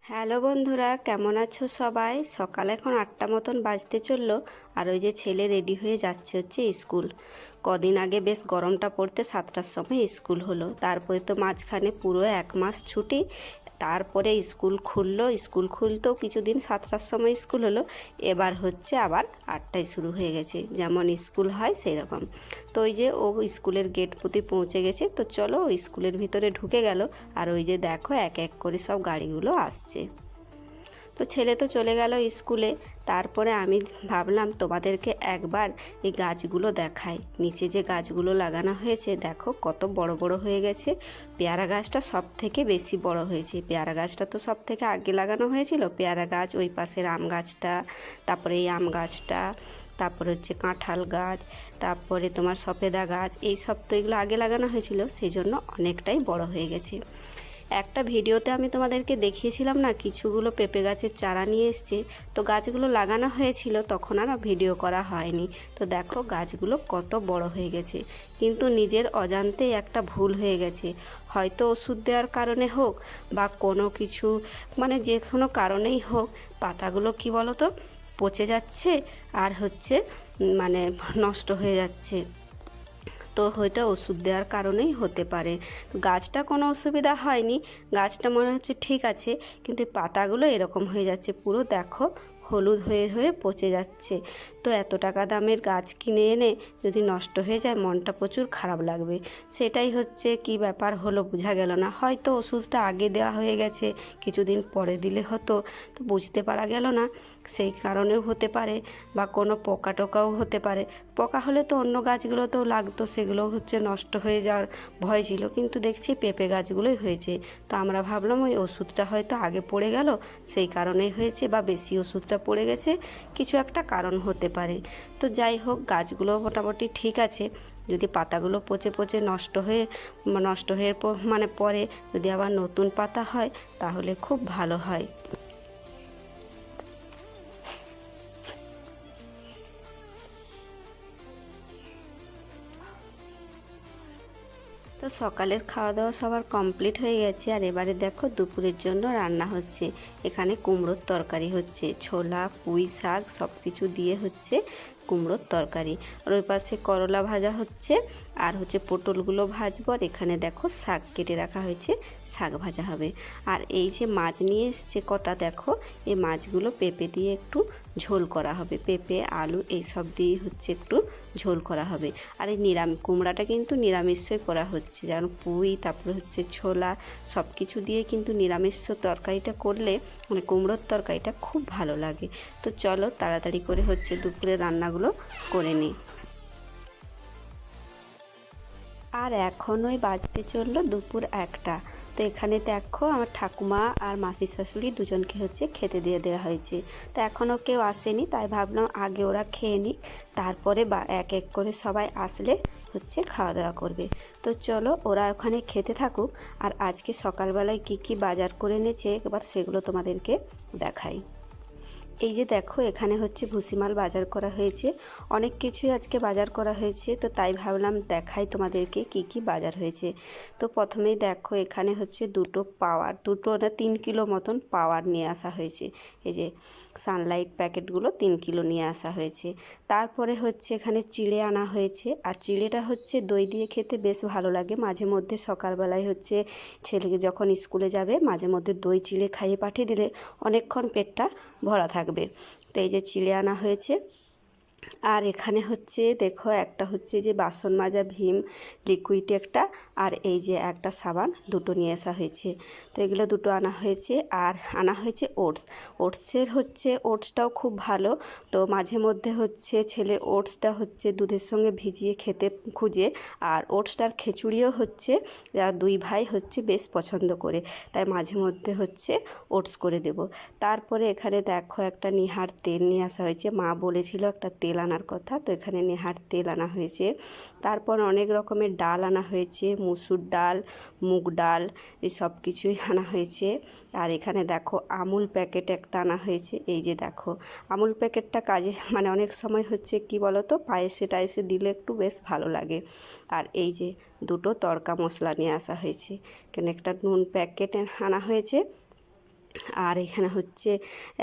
Hello বন্ধুরা, কেমন আছো সবাই? সকাল এখন 8টা মতন বাজতে চললো। আর ওই যে ছেলে রেডি হয়ে যাচ্ছে হচ্ছে স্কুল। কদিন আগে বেশ গরমটা পড়তে 7টার সময় স্কুল হলো, তারপরে তো মাঝখানে পুরো 1 মাস ছুটি। তারপরে স্কুল খুললো, স্কুল খুলতেও কিছুদিন 7টার সময় স্কুল হলো। এবার হচ্ছে আবার 8টায় শুরু হয়ে গেছে, যেমন স্কুল হয় সেই রকম। তো ওই যে ও স্কুলের গেট প্রতি পৌঁছে গেছে, তো চলো স্কুলের ভিতরে ঢুকে গেল। আর ওই যে দেখো এক এক করে সব গাড়িগুলো আসছে। তো ছেলে তো চলে গেল স্কুলে। তারপরে আমি ভাবলাম তোমাদেরকে একবার এই গাছগুলো দেখাই। নিচে যে গাছগুলো লাগানো হয়েছে দেখো কত বড় বড় হয়ে গেছে। পেয়ারা গাছটা সব থেকে বেশি বড় হয়েছে। পেয়ারা গাছটা তো সব থেকে আগে লাগানো হয়েছিল। পেয়ারা গাছ, ওই পাশের আম গাছটা, তারপরে এই আম গাছটা, তারপরে হচ্ছে কাঁঠাল গাছ, তারপরে তোমার সফেদা গাছ, এই সব তো এগুলো আগে লাগানো হয়েছিল, সেই জন্য অনেকটাই বড় হয়ে গেছে। একটা ভিডিওতে আমি তোমাদেরকে দেখিয়েছিলাম না, কিছুগুলো পেঁপে গাছের চারা নিয়ে এসছে। তো গাছগুলো লাগানো হয়েছিল, তখন আর ভিডিও করা হয়নি। তো দেখো গাছগুলো কত বড় হয়ে গেছে, কিন্তু নিজের অজান্তেই একটা ভুল হয়ে গেছে। হয়তো ওষুধ দেওয়ার কারণে হোক বা কোনো কিছু, মানে যে কোনো কারণেই হোক, পাতাগুলো কি বলো তো পচে যাচ্ছে আর হচ্ছে মানে নষ্ট হয়ে যাচ্ছে। তো হয়তো ওষুধ দেওয়ার কারণেই হতে পারে। তো গাছটা কোনো অসুবিধা হয়নি, গাছটা মনে হচ্ছে ঠিক আছে, কিন্তু পাতাগুলো এরকম হয়ে যাচ্ছে, পুরো দেখো হলুদ হয়ে হয়ে পচে যাচ্ছে। তো এত টাকা দামের গাছ কিনে এনে যদি নষ্ট হয়ে যায়, মনটা প্রচুর খারাপ লাগবে। সেটাই হচ্ছে কি ব্যাপার হলো বোঝা গেল না। হয়তো ওষুধটা আগে দেওয়া হয়ে গেছে, কিছুদিন পরে দিলে হতো, তো বুঝতে পারা গেল না, সেই কারণেও হতে পারে। বা কোনো পোকা টোকাও হতে পারে। পোকা হলে তো অন্য গাছগুলোতেও লাগতো, সেগুলো হচ্ছে নষ্ট হয়ে যাওয়ার ভয় ছিল, কিন্তু দেখছি পেঁপে গাছগুলোই হয়েছে। তো আমরা ভাবলাম ওই ওষুধটা হয়তো আগে পড়ে গেল, সেই কারণেই হয়েছে, বা বেশি ওষুধটা পড়ে গেছে, কিছু একটা কারণ হতে পারে। তো যাই হোক, গাছগুলো মোটামুটি ঠিক আছে। যদি পাতাগুলো পচে পচে নষ্ট হয়ে মানে পরে যদি আবার নতুন পাতা হয়, তাহলে খুব ভালো হয়। তো সকালের খাওয়া দাওয়া সবার কমপ্লিট হয়ে গেছে। আর এবারে দেখো দুপুরের জন্য রান্না হচ্ছে। এখানে কুমড়োর তরকারি হচ্ছে, ছোলা পুঁই শাক সব কিছু দিয়ে হচ্ছে কুমড়োর তরকারি। আর ওই পাশে করলা ভাজা হচ্ছে, আর হচ্ছে পটলগুলো ভাজবো। আর এখানে দেখো শাক কেটে রাখা হয়েছে, শাক ভাজা হবে। আর এই যে মাছ নিয়ে এসছে কটা, দেখো এই মাছগুলো পেঁপে দিয়ে একটু ঝোল করা হবে। পেঁপে আলু এইসব দিয়ে হচ্ছে একটু ঝোল করা হবে। আর এই কুমড়াটা কিন্তু নিরামিষই করা হচ্ছে, যেমন পুঁই তারপরে হচ্ছে ছোলা সব কিছু দিয়ে কিন্তু নিরামিষ তরকারিটা করলে, মানে কুমড়োর তরকারিটা খুব ভালো লাগে। তো চলো তাড়াতাড়ি করে হচ্ছে দুপুরে রান্নাগুলো করে নিই। আর এখন ওই বাজতে চললো দুপুর 1টা। তো এখানে দেখো আমার ঠাকুমা আর মাসির শাশুড়ি দুজনকে হচ্ছে খেতে দিয়ে দেওয়া হয়েছে। তো এখনও কেউ আসেনি, তাই ভাবলাম আগে ওরা খেয়ে নিক, তারপরে বা এক এক করে সবাই আসলে হচ্ছে খাওয়া দাওয়া করবে। তো চলো ওরা ওখানে খেতে থাকুক। আর আজকে সকালবেলায় কি কি বাজার করে এনেছে এবার সেগুলো তোমাদেরকে দেখাই। এই যে দেখো এখানে হচ্ছে ভুসিমাল বাজার করা হয়েছে, অনেক কিছুই আজকে বাজার করা হয়েছে। তো তাই ভাবলাম দেখাই তোমাদেরকে কি কি বাজার হয়েছে। তো প্রথমেই দেখো এখানে হচ্ছে দুটো না 3 কিলো মতন পাওয়ার নিয়ে আসা হয়েছে। এই যে সানলাইট প্যাকেটগুলো 3 কিলো নিয়ে আসা হয়েছে। তারপরে হচ্ছে এখানে চিড়ে আনা হয়েছে। আর চিড়েটা হচ্ছে দই দিয়ে খেতে বেশ ভালো লাগে। মাঝে মধ্যে সকালবেলায় হচ্ছে ছেলেকে যখন স্কুলে যাবে, মাঝে মধ্যে দই চিড়ে খাইয়ে পাঠিয়ে দিলে অনেকক্ষণ পেটটা ভরা থাকবে। তো এই যে চিড়ে আনা হয়েছে। আর এখানে হচ্ছে দেখো একটা হচ্ছে যে বাসন মাজা ভীম লিকুইড একটা, আর এই যে একটা সাবান, দুটো নিয়ে আসা হয়েছে। তো এগুলো দুটো আনা হয়েছে। আর আনা হয়েছে ওটসটাও খুব ভালো। তো মাঝে মধ্যে হচ্ছে ছেলে ওটসটা হচ্ছে দুধের সঙ্গে ভিজিয়ে খেতে খুঁজে। আর ওটসটার খিচুড়িও হচ্ছে যারা দুই ভাই হচ্ছে বেশ পছন্দ করে, তাই মাঝে মধ্যে হচ্ছে ওটস করে দেব। তারপরে এখানে দেখো একটা নিহার তেল নিয়ে আসা হয়েছে। মা বলেছিল একটা তেল আনার কথা, তো এখানে নেহার তেল আনা হয়েছে। তারপর অনেক রকমের ডাল আনা হয়েছে, মুসুর ডাল, মুগ ডাল, এই সব কিছুই আনা হয়েছে। আর এখানে দেখো আমুল প্যাকেট একটা আনা হয়েছে। এই যে দেখো আমুল প্যাকেটটা কাজে মানে অনেক সময় হচ্ছে কি বলো তো পায়েসে টায়েসে দিলে একটু বেশ ভালো লাগে। আর এই যে দুটো তড়কা মশলা নিয়ে আসা হয়েছে। এখানে একটা নুন প্যাকেট আনা হয়েছে। আর এখানে হচ্ছে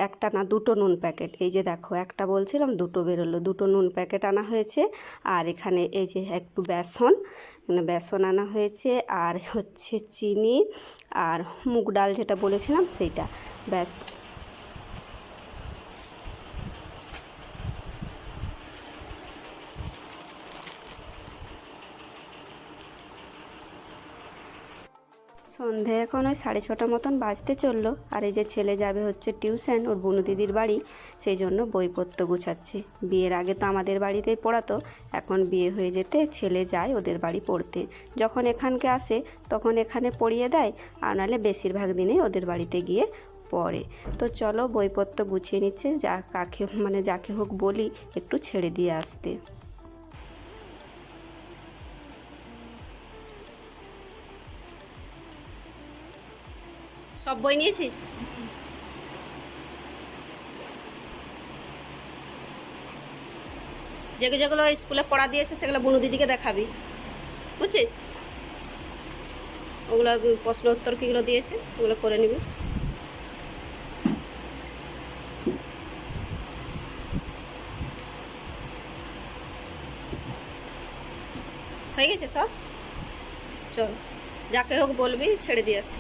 একটা না দুটো নুন প্যাকেট, এই যে দেখো একটা বলছিলাম দুটো বেরোলো, দুটো নুন প্যাকেট আনা হয়েছে। আর এখানে এই যে একটু বেসন, মানে বেসন আনা হয়েছে, আর হচ্ছে চিনি আর মুগ ডাল যেটা বলেছিলাম সেইটা, ব্যাস। সন্ধে এখন ওই 6:30 মতন বাজতে চললো। আর এই যে ছেলে যাবে হচ্ছে টিউশন ওর বুনু দিদির বাড়ি, সেই জন্য বইপত্র গুছাচ্ছে। বিয়ের আগে তো আমাদের বাড়িতেই পড়াতো, এখন বিয়ে হয়ে যেতে ছেলে যায় ওদের বাড়ি পড়তে। যখন এখানকে আসে তখন এখানে পড়িয়ে দেয়, আর নাহলে বেশিরভাগ দিনেই ওদের বাড়িতে গিয়ে পড়ে। তো চলো বইপত্র গুছিয়ে নিচ্ছে, যাকে হোক বলি একটু ছেড়ে দিয়ে আসতে। সব বই নিয়েছিস? যেগুলো যেগুলো স্কুলে পড়া দিয়েছে সেগুলো বুনু দিদিকে দেখাবি, বুঝছিস? ওগুলো প্রশ্ন উত্তর কীগুলো দিয়েছে ওগুলো করে নিবি। হয়ে গেছে সব, চল যাকে হোক বলবি ছেড়ে দিয়ে আসি।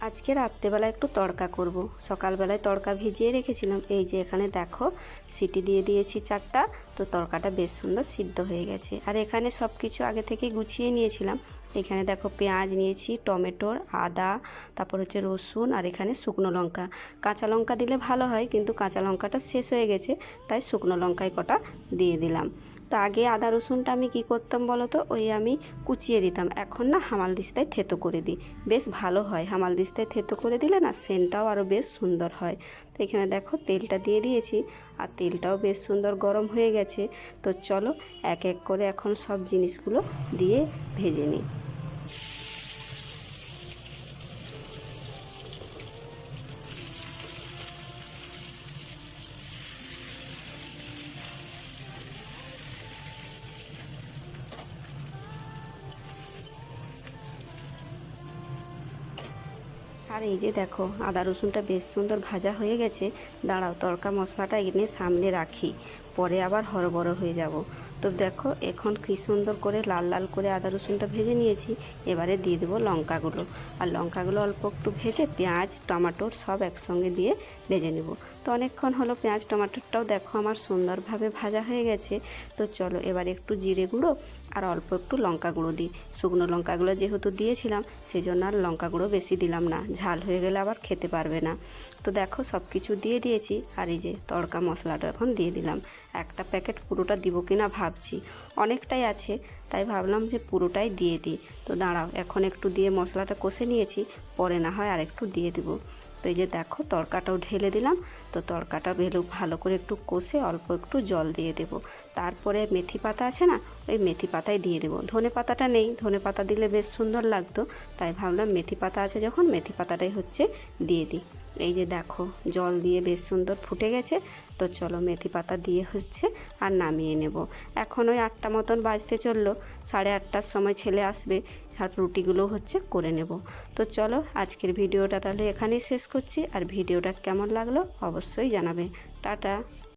আজকে রাত্রেবেলা একটু তড়কা করব। সকালবেলায় তড়কা ভিজিয়ে রেখেছিলাম, এই যে এখানে দেখো সিটি দিয়ে দিয়েছি 4টা। তো তড়কাটা বেশ সুন্দর সিদ্ধ হয়ে গেছে। আর এখানে সব কিছু আগে থেকে গুছিয়ে নিয়েছিলাম। এখানে দেখো পেঁয়াজ নিয়েছি, টমেটোর, আদা, তারপর হচ্ছে রসুন, আর এখানে শুকনো লঙ্কা। কাঁচা লঙ্কা দিলে ভালো হয়, কিন্তু কাঁচা লঙ্কাটা শেষ হয়ে গেছে, তাই শুকনো লঙ্কায় কটা দিয়ে দিলাম। তো আগে আদা রসুনটা আমি কি করতাম বলো তো, ওই আমি কুচিয়ে দিতাম, এখন না হামালদিস্তায় থেতো করে দিই, বেশ ভালো হয়। হামালদিস্তায় থেতো করে দিলে না সেন্টটাও আরও বেশ সুন্দর হয়। তো এখানে দেখো তেলটা দিয়ে দিয়েছি, আর তেলটাও বেশ সুন্দর গরম হয়ে গেছে। তো চলো এক এক করে এখন সব জিনিসগুলো দিয়ে ভেজে নিই। আর এই যে দেখো আদা রসুনটা বেশ সুন্দর ভাজা হয়ে গেছে। দাঁড়াও তড়কা মশলাটা এনে সামনে রাখি, পরে আবার হরবড় হয়ে যাব। তো দেখো এখন কি সুন্দর করে লাল লাল করে আদা রসুনটা ভেজে নিয়েছি। এবারে দিয়ে দেবো লঙ্কাগুলো, আর লঙ্কাগুলো অল্প একটু ভেজে পেঁয়াজ টমেটোর সব একসঙ্গে দিয়ে ভেজে নেব। তো অনেকক্ষণ হলো, পেঁয়াজ টমেটোরটাও দেখো আমার সুন্দরভাবে ভাজা হয়ে গেছে। তো চলো এবার একটু জিরে গুঁড়ো আর অল্প একটু লঙ্কা গুঁড়ো দিই। শুকনো লঙ্কাগুলো যেহেতু দিয়েছিলাম সেই জন্য আর লঙ্কা গুঁড়ো বেশি দিলাম না, ঝাল হয়ে গেলে আবার খেতে পারবে না। তো দেখো সব কিছু দিয়ে দিয়েছি। আর এই যে তড়কা মশলাটা এখন দিয়ে দিলাম। একটা প্যাকেট পুরোটা দিব কিনা ভাবছি, অনেকটাই আছে তাই ভাবলাম যে পুরোটাই দিয়ে দিই। তো দাঁড়াও এখন একটু দিয়ে মশলাটা কষে নিয়েছি, পরে না হয় আর একটু দিয়ে দিব। তো এই যে দেখো তড়কাটাও ঢেলে দিলাম। তো তড়কাটা ভালো করে একটু কষে অল্প একটু জল দিয়ে দেব। তারপরে মেথি পাতা আছে না, ওই মেথি পাতাই দিয়ে দেবো। ধনে পাতাটা নেই, ধনে পাতা দিলে বেশ সুন্দর লাগতো, তাই ভাবলাম মেথি পাতা আছে যখন মেথি পাতাটাই হচ্ছে দিয়ে দিই। এই যে দেখো জল দিয়ে বেশ সুন্দর ফুটে গেছে। তো চলো মেথি পাতা দিয়ে হচ্ছে আর নামিয়ে নেব। এখন ওই 8টা মতন বাজতে চললো, 8:30টার সময় ছেলে আসবে, আর রুটিগুলো হচ্ছে করে নেব। তো চলো আজকের ভিডিওটা তাহলে এখানেই শেষ করছি। আর ভিডিওটা কেমন লাগলো অবশ্যই জানাবে। টাটা।